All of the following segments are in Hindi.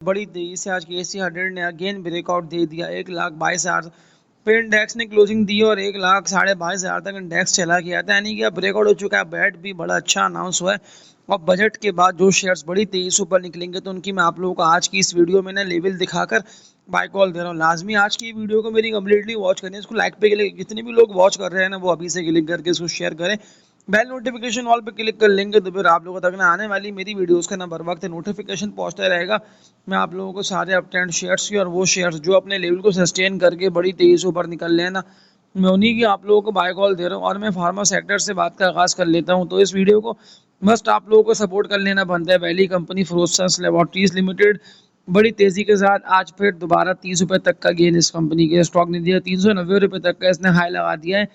बड़ी तेजी से आज के एसी 100 ने अगेन ब्रेकआउट दे दिया। 1,22,000 पे इंडेक्स ने क्लोजिंग दी और 1,22,500 तक इंडेक्स चला गया था, यानी कि अब ब्रेकआउट हो चुका है। बैट भी बड़ा अच्छा अनाउंस हुआ है और बजट के बाद जो शेयर्स बड़ी तेजी से ऊपर निकलेंगे तो उनकी मैं आप लोगों को आज की इस वीडियो में ना लेवल दिखाकर बाय कॉल दे रहा हूँ। लाजमी आज की वीडियो को मेरी कंप्लीटली वॉच करें, इसको लाइक पे क्लिक, जितने भी लोग वॉच कर रहे हैं ना वो अभी से क्लिक करके इसको शेयर करें। बेल नोटिफिकेशन ऑल पे क्लिक कर लेंगे तो फिर आप लोगों तक ना आने वाली मेरी वीडियोस का ना बर वक्त नोटिफिकेशन पहुंचता रहेगा। मैं आप लोगों को सारे अपट्रेंड शेयर्स की और वो शेयर्स जो अपने लेवल को सस्टेन करके बड़ी तेजी से ऊपर निकल रहे हैं ना, मैं उन्हीं की आप लोगों को बाय कॉल दे रहा हूँ। और मैं फार्मा सेक्टर से बात का आगाज कर लेता हूँ। तो इस वीडियो को मस्ट आप लोगों को सपोर्ट कर लेना बनता है। Valley company Fortis laboratories limited बड़ी तेजी के साथ आज फिर दोबारा 30 रुपए तक का गेन इस कंपनी के स्टॉक ने दिया। 390 रुपए तक का इसने हाई लगा दिया है।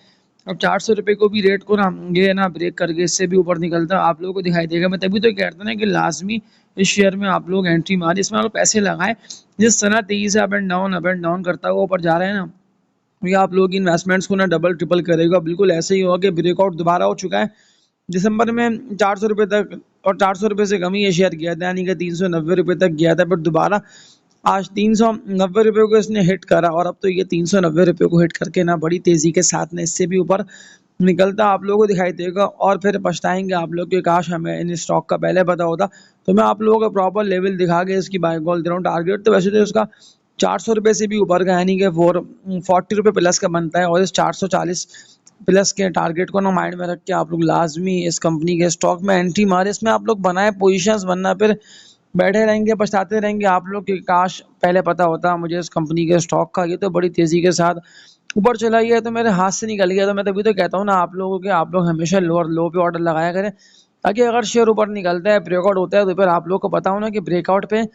अब 400 रुपए को भी रेट को ना ये ना ब्रेक करके इससे भी ऊपर निकलता आप लोगों को दिखाई देगा। मैं तभी तो कहता ना कि लाजमी इस शेयर में आप लोग एंट्री मारे, इसमें आप लोग पैसे लगाए। जिस तरह तेजी से अप एंड डाउन करता हुआ ऊपर जा रहे हैं ना, ये आप लोग की इन्वेस्टमेंट्स को ना डबल ट्रिपल करेगा। बिल्कुल ऐसे ही होगा कि ब्रेकआउट दोबारा हो चुका है दिसंबर में 400 रुपये तक, और 400 रुपये से कम ही ये शेयर गया था, यानी कि 390 रुपये तक गया था। बट दोबारा आज 390 रुपये को इसने हिट करा और अब तो ये 390 रुपये को हिट करके ना बड़ी तेजी के साथ ने इससे भी ऊपर निकलता आप लोगों को दिखाई देगा। और फिर पछताएंगे आप लोग कि काश हमें इन स्टॉक का पहले पता होता। तो मैं आप लोगों को प्रॉपर लेवल दिखा के इसकी बाय कॉल दे रहा हूँ। टारगेट तो वैसे तो इसका 400 रुपये से भी ऊपर का, यानी कि 40 रुपये प्लस का बनता है। और इस 440 प्लस के टारगेट को ना माइंड में रख के आप लोग लाजमी इस कंपनी के स्टॉक में एंट्री मारे। इसमें आप लोग बनाए पोजीशंस, वरना फिर बैठे रहेंगे पछताते रहेंगे आप लोग कि काश पहले पता होता मुझे इस कंपनी के स्टॉक का। ये तो बड़ी तेजी के साथ ऊपर चला गया तो मेरे हाथ से निकल गया। तो मैं तभी तो कहता हूँ ना आप लोगों के, आप लोग हमेशा लो पे ऑर्डर लगाया करें, ताकि अगर शेयर ऊपर निकलता है, ब्रेकआउट होता है, तो फिर आप लोग को पता हो ना कि ब्रेकआउट पे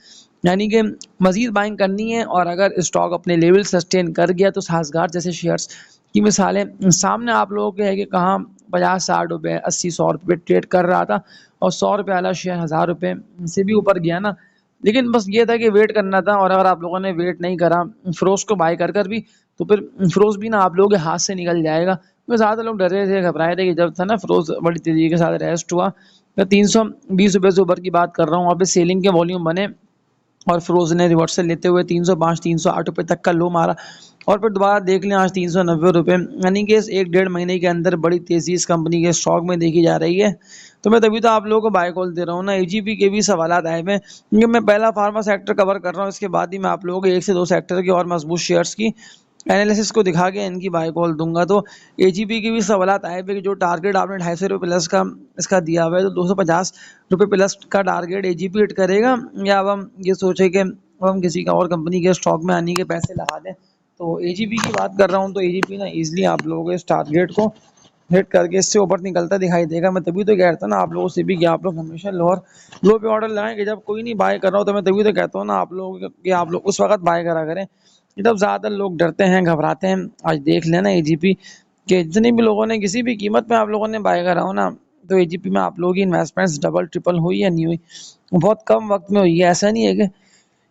यानी कि मजीद बाइंग करनी है। और अगर स्टॉक अपने लेवल सस्टेन कर गया तो साजगार जैसे शेयर्स की मिसालें सामने आप लोगों के है कि कहाँ 50-60 रुपये 80-100 रुपये ट्रेड कर रहा था और 100 रुपये वाला शेयर 1000 रुपये से भी ऊपर गया ना। लेकिन बस ये था कि वेट करना था, और अगर आप लोगों ने वेट नहीं करा फिरोज को बाय कर भी, तो फिर फिरोज भी ना आप लोगों के हाथ से निकल जाएगा। तो ज़्यादा लोग डरे थे, घबराए थे कि जब था ना फिरोज बड़ी तेजी के साथ रेस्ट हुआ। मैं 320 रुपये से ऊपर की बात कर रहा हूँ, वहाँ पे सेलिंग के वॉल्यूम बने और फिरोज ने रिवर्सल लेते हुए 305-308 रुपये तक का लो मारा। और फिर दोबारा देख लें आज 390 रुपये, यानी कि इस 1-1.5 महीने के अंदर बड़ी तेजी इस कंपनी के स्टॉक में देखी जा रही है। तो मैं तभी तो आप लोगों को बाय कॉल दे रहा हूँ ना। एजीपी के भी सवालात आए हुए हैं, क्योंकि मैं पहला फार्मा सेक्टर कवर कर रहा हूँ, इसके बाद ही मैं आप लोगों को 1 से 2 सेक्टर के और मजबूत शेयर्स की एनालिसिस को दिखा के इनकी बाय कॉल दूंगा। तो एजीपी की भी सवालात आए हुए कि जो टारगेट आपने 250 रुपये प्लस का इसका दिया हुआ है, तो 250 रुपये प्लस का टारगेट एजीपी हिट करेगा, या अब हम ये सोचे कि अब हम किसी का और कंपनी के स्टॉक में आने के पैसे लगा दें। तो एजीपी की बात कर रहा हूँ, तो एजीपी ना इजीली आप लोगों को इस टारगेट को हिट करके इससे ऊपर निकलता दिखाई देगा। मैं तभी तो कहता ना आप लोगों से भी कि आप लोग हमेशा लो पे ऑर्डर लगाएं, कि जब कोई नहीं बाय कर रहा हो। तो मैं तभी तो कहता हूँ ना आप लोगों को कि आप लोग उस वक्त बाय करा करें जब ज़्यादातर लोग डरते हैं, घबराते हैं। आज देख लेना एजीपी के जितने भी लोगों ने किसी भी कीमत में आप लोगों ने बाय करा हो ना, तो एजीपी में आप लोगों की इन्वेस्टमेंट्स डबल ट्रिपल हुई या नहीं हुई, बहुत कम वक्त में हुई है। ऐसा नहीं है कि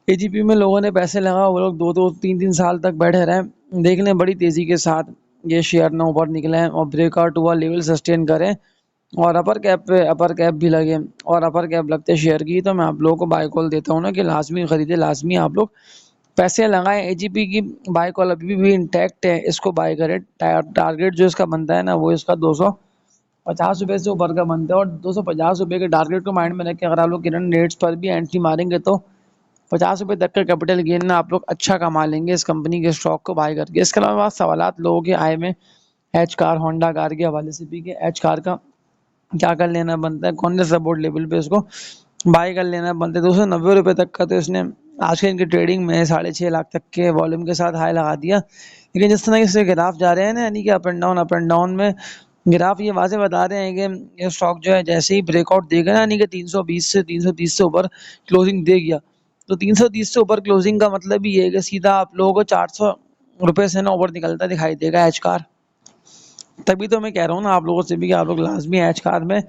एजीपी में लोगों ने पैसे लगा वो लोग 2-2 3-3 साल तक बैठे रहे। देख लें बड़ी तेजी के साथ ये शेयर ना ऊपर निकले हैं और ब्रेकआउट हुआ, लेवल सस्टेन करें और अपर कैप पे अपर कैप भी लगे और अपर कैप लगते शेयर की, तो मैं आप लोगों को बाय कॉल देता हूँ ना कि लाजमी खरीदे, लाजमी आप लोग पैसे लगाएं। एजीपी की बाय कॉल अभी भी इंटैक्ट है, इसको बाय करें। टारगेट जो इसका बनता है ना, वो इसका 250 रुपये से ऊपर का बनता है। और 250 रुपये के टारगेट को माइंड में रख के अगर आप लोग करंट रेट्स पर भी एंट्री मारेंगे तो 50 रुपये तक का कैपिटल गेन ना आप लोग अच्छा कमा लेंगे इस कंपनी के स्टॉक को बाय करके। इसके अलावा सवालात लोगों के आए में एच कार, होंडा कार के हवाले से भी, कि एच कार का क्या कर लेना बनता है, कौन से सपोर्ट लेवल पे इसको बाय कर लेना बनता है। 290 रुपये तक का तो इसने आज के इनकी ट्रेडिंग में 6.5 लाख तक के वॉल्यूम के साथ हाई लगा दिया। लेकिन जिस तरह से ग्राफ जा रहे हैं ना, यानी कि अप एंड डाउन में ग्राफ ये वाजे बता रहे हैं कि ये स्टॉक जो है जैसे ही ब्रेकआउट देगा ना, यानी कि 320 से 330 से ऊपर क्लोजिंग दे गया, तो 330 से ऊपर क्लोजिंग का मतलब ही ये है कि सीधा आप लोगों को 400 रुपये से ना ऊपर निकलता दिखाई देगा एच कार। तभी तो मैं कह रहा हूँ ना आप लोगों से भी कि आप लोग लाजमी एच कार में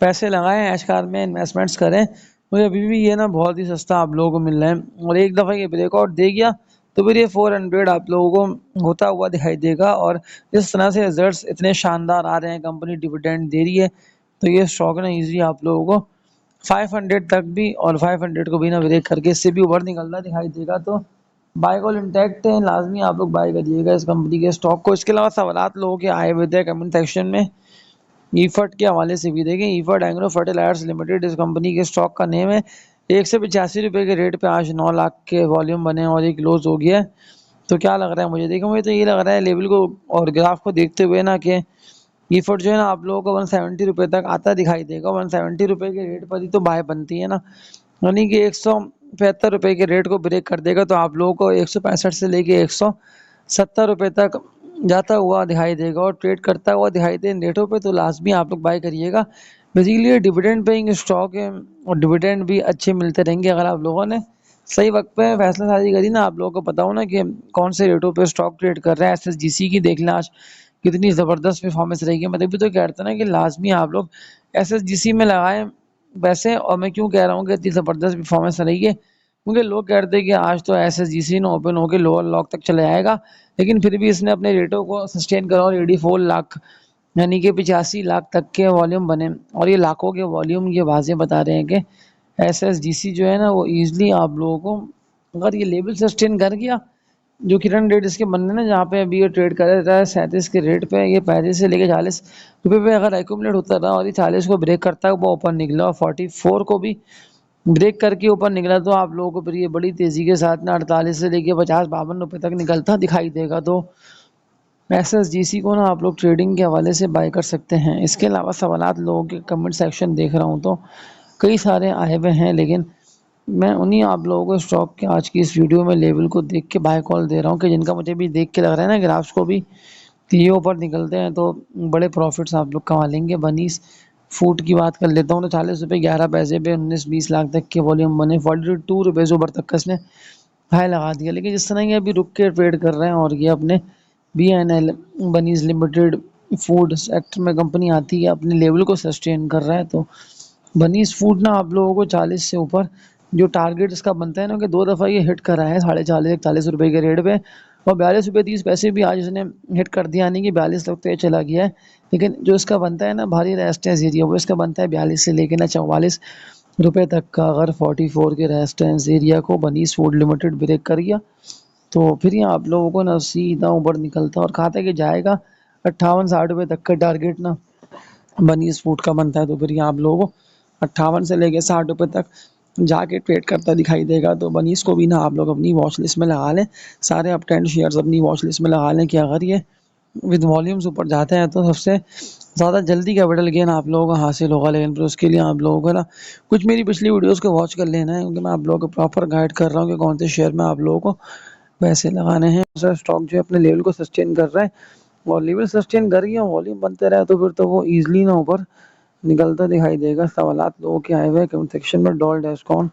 पैसे लगाएं, एच कार में इन्वेस्टमेंट्स करें। मुझे अभी भी ये ना बहुत ही सस्ता आप लोगों को मिल रहा है। और एक दफ़ा ये ब्रेकआउट दे गया तो फिर ये 400 आप लोगों को होता हुआ दिखाई देगा। और इस तरह से रिजल्ट्स इतने शानदार आ रहे हैं, कंपनी डिविडेंड दे रही है, तो ये स्टॉक ना ईजी आप लोगों को 500 तक भी और 500 को भी ना ब्रेक करके इससे भी ऊपर निकलता दिखाई देगा तो बाय कॉल इंटैक्ट है, लाजमी आप लोग बाय करिएगा इस कंपनी के स्टॉक को। इसके अलावा सवालात लोगों के आए हुए थे कमेंट सेक्शन में ईफर्ट के हवाले से भी। देखें, ईफर्ट एग्रो फर्टिलाइजर्स लिमिटेड इस कंपनी के स्टॉक का नेम है। 185 रुपये के रेट पे आज 9 लाख के वॉल्यूम बने और ये क्लोज हो गया है। तो क्या लग रहा है मुझे, देखो मुझे तो ये लग रहा है लेवल को और ग्राफ को देखते हुए ना कि ईफर्ट जो है ना आप लोगों को 170 रुपये तक आता दिखाई देगा। 170 रुपये के रेट पर ही तो बाय बनती है ना, यानी कि 175 रुपये के रेट को ब्रेक कर देगा तो आप लोगों को 165 से लेके 170 रुपये तक जाता हुआ दिखाई देगा और ट्रेड करता हुआ दिखाई दे इन रेटों पे, तो लाजमी आप लोग बाय करिएगा। बेसिकली ये डिविडेंड पेइंग स्टॉक है और डिविडेंड भी अच्छे मिलते रहेंगे अगर आप लोगों ने सही वक्त पे फैसला साजी करी ना। आप लोगों को पता हो ना कि कौन से रेटों पे स्टॉक ट्रेड कर रहा है। एसएसजीसी की देख लें आज कितनी ज़बरदस्त परफॉर्मेंस रहेगी। मैं तभी तो कहता ना कि लाजमी आप लोग एसएसजीसी में लगाएं पैसे। और मैं क्यों कह रहा हूँ कि इतनी ज़बरदस्त परफॉर्मेंस रहेगी, क्योंकि लोग कह रहे थे कि आज तो एसएसजीसी ने ओपन होकर लोअर लॉक तक चले जाएगा, लेकिन फिर भी इसने अपने रेटों को सस्टेन करा और 84 लाख यानी कि 85 लाख तक के वॉल्यूम बने। और ये लाखों के वॉल्यूम ये वाज़ेह बता रहे हैं कि एसएसजीसी जो है ना वो ईजिली आप लोगों को अगर ये लेवल सस्टेन कर गया, जो कि रन रेट इसके बनने ना जहाँ पे अभी ये ट्रेड कर रहा है 37 के रेट पे, ये 35 से लेके 40 रुपये पे अगर एक्यूमुलेट होता रहा और ये 40 को ब्रेक करता है वो ऊपर निकला और 44 को भी ब्रेक करके ऊपर निकला, तो आप लोगों को फिर ये बड़ी तेज़ी के साथ ना 48 से लेके 50-52 रुपये तक निकलता दिखाई देगा। तो एसएसजीसी को ना आप लोग ट्रेडिंग के हवाले से बाय कर सकते हैं। इसके अलावा सवालात लोगों के कमेंट सेक्शन देख रहा हूँ तो कई सारे आए हुए हैं, लेकिन मैं उन्हीं आप लोगों को स्टॉक के आज की इस वीडियो में लेवल को देख के बाय कॉल दे रहा हूँ कि जिनका मुझे भी देख के लग रहा है ना ग्राफ्स को भी कि ये ऊपर निकलते हैं तो बड़े प्रॉफिट्स आप लोग कमा लेंगे। बनीस फूड की बात कर लेता हूँ तो 40 रुपये 11 पैसे पे 19-20 लाख तक के वॉल्यूम बने। 42 रुपये ऊपर तक का इसने हाई लगा दिया, लेकिन जिस तरह ये अभी रुक के ट्रेड कर रहे हैं और ये अपने BNL bunnies limited food sector में कंपनी आती है अपने लेवल को सस्टेन कर रहा है, तो बनीज फूड ना आप लोगों को 40 से ऊपर जो टारगेट इसका बनता है ना कि 2 दफ़ा ये हिट करा है 40.41 के रेट पे और 42 रुपये 30 पैसे भी आज इसने हिट कर दिया, यानी कि 42 तक तो ये चला गया है। लेकिन जो इसका बनता है ना भारी रेजिस्टेंस एरिया वो इसका बनता है 42 से लेके ना 44 रुपये तक का। अगर 44 के रेजिस्टेंस एरिया को बनीज फूड लिमिटेड ब्रेक कर गया तो फिर ये आप लोगों को ना सीधा ऊपर निकलता और खाता कि जाएगा 58-60 रुपये तक का टारगेट ना बनीज फूड का बनता है। तो फिर ये आप लोगों को 58 से लेके 60 रुपये तक जाके ट्रेड करता दिखाई देगा। तो बनीज को भी ना आप लोग अपनी वॉच लिस्ट में लगा लें, सारे अप ट्रेंड शेयर्स अपनी वॉच लिस्ट में लगा लें कि अगर ये विद वॉल्यूम्स ऊपर जाते हैं तो सबसे ज़्यादा जल्दी कैपिटल गेन आप लोगों को हासिल होगा। लेकिन फिर उसके लिए आप लोगों को ना कुछ मेरी पिछली वीडियोस को वॉच कर लेना है, क्योंकि मैं आप लोगों को प्रॉपर गाइड कर रहा हूँ कि कौन से शेयर में आप लोगों को पैसे लगाने हैं। दूसरा स्टॉक जो है अपने लेवल को सस्टेन कर रहा है और लेवल सस्टेन कर गया वॉल्यूम बनते रहे तो फिर तो वो ईजिली ना ऊपर निकलता दिखाई देगा। सवालात लोगों के आए हुए हैं कमेंट सेक्शन में। डॉल डेस्कॉन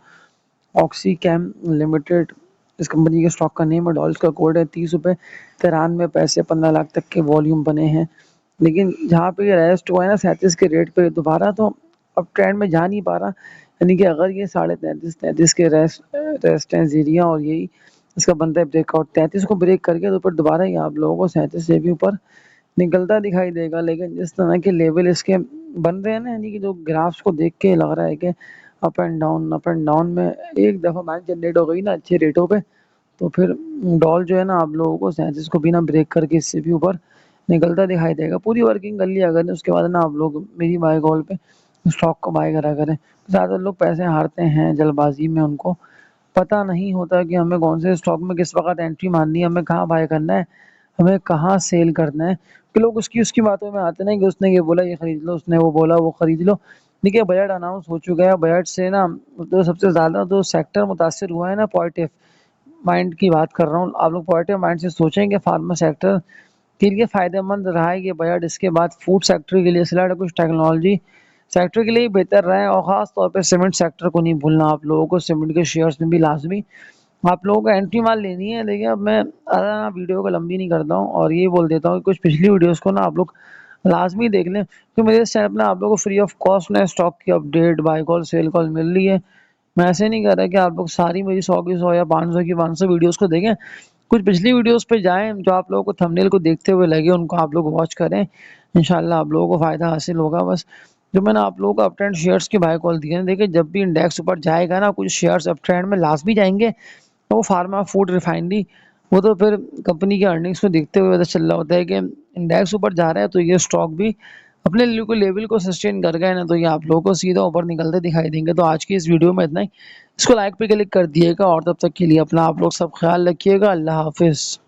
ऑक्सी कैम लिमिटेड इस कंपनी के स्टॉक का नेम है, डॉल्स का कोड है। 30 रुपये 93 पैसे 15 लाख तक के वॉल्यूम बने हैं, लेकिन जहाँ पे ये रेस्ट हुआ है ना 37 के रेट पे दोबारा तो अब ट्रेंड में जा नहीं पा रहा, यानी कि अगर ये 33.5 के रेजिस्टेंस एरिया और यही इसका बनता है ब्रेकआउट 33 को ब्रेक करके तो फिर दोबारा ये आप लोगों को 37 से भी ऊपर निकलता दिखाई देगा। लेकिन जिस तरह के लेवल इसके बन रहे हैं ना, यानी कि जो ग्राफ्स को देख के लग रहा है कि अप एंड डाउन में एक दफ़ा बैंक जनरेट हो गई ना अच्छे रेटों पे तो फिर डॉल जो है ना आप लोगों को 37 को बिना ब्रेक करके इससे भी ऊपर निकलता दिखाई देगा। पूरी वर्किंग कर लिया अगर उसके बाद ना आप लोग मेरी बाय कॉल पे स्टॉक को बाय करा करें। ज़्यादातर लोग पैसे हारते हैं जल्दबाजी में, उनको पता नहीं होता कि हमें कौन से स्टॉक में किस वक्त एंट्री मारनी है, हमें कहाँ बाय करना है, हमें कहाँ सेल करना है। कि लोग उसकी उसकी बातों में आते नहीं कि उसने ये बोला ये खरीद लो, उसने वो बोला वो खरीद लो। देखिए बजट अनाउंस हो चुका है, बजट से ना तो सबसे ज़्यादा जो सेक्टर मुतासर हुआ है ना पॉजिटिव माइंड की बात कर रहा हूँ। आप लोग पॉजिटिव माइंड से सोचें कि फार्मा सेक्टर के लिए फ़ायदेमंद रहा है ये बजट। इसके बाद फूड सेक्टर के लिए स्लाइड कुछ टेक्नोलॉजी सेक्टर के लिए बेहतर रहा है और ख़ास तौर पे सीमेंट सेक्टर को नहीं भूलना आप लोगों को। सीमेंट के शेयर्स में भी लाजमी आप लोगों को एंट्री मार लेनी है। लेकिन अब मैं ज़्यादा वीडियो को लंबी नहीं करता हूँ और ये बोल देता हूँ कि कुछ पिछली वीडियोस को ना आप लोग लाजमी देख लें, क्योंकि मेरे इस चैनल पर आप लोगों को फ्री ऑफ कॉस्ट में स्टॉक की update buy call sell call मिल रही है। मैं ऐसे नहीं कर रहा कि आप लोग सारी मेरी 100 की 100 या 500 की 500 वीडियोस को देखें। कुछ पिछली वीडियोस पे जाएं, जो आप लोगों को थंबनेल को देखते हुए लगे उनको आप लोग वॉच करें, इंशाल्लाह आप लोगों को फ़ायदा हासिल होगा। बस जो मैंने आप लोगों को अप ट्रेंड शेयर्स की बाय कॉल दी है, देखिए जब भी इंडेक्स ऊपर जाएगा ना, कुछ शेयर्स अप ट्रेंड में लास्ट भी जाएंगे, तो वो फार्मा, फूड, रिफाइनरी, वो तो फिर कंपनी के अर्निंग्स को देखते हुए पता चल रहा होता है कि इंडेक्स ऊपर जा रहा है, तो ये स्टॉक भी अपने लेवल को सस्टेन कर गए ना, तो ये आप लोगों को सीधा ऊपर निकलते दिखाई देंगे। तो आज की इस वीडियो में इतना ही। इसको लाइक पे क्लिक कर दिएगा, और तब तक के लिए अपना आप लोग सब ख्याल रखिएगा। अल्लाह हाफिज़।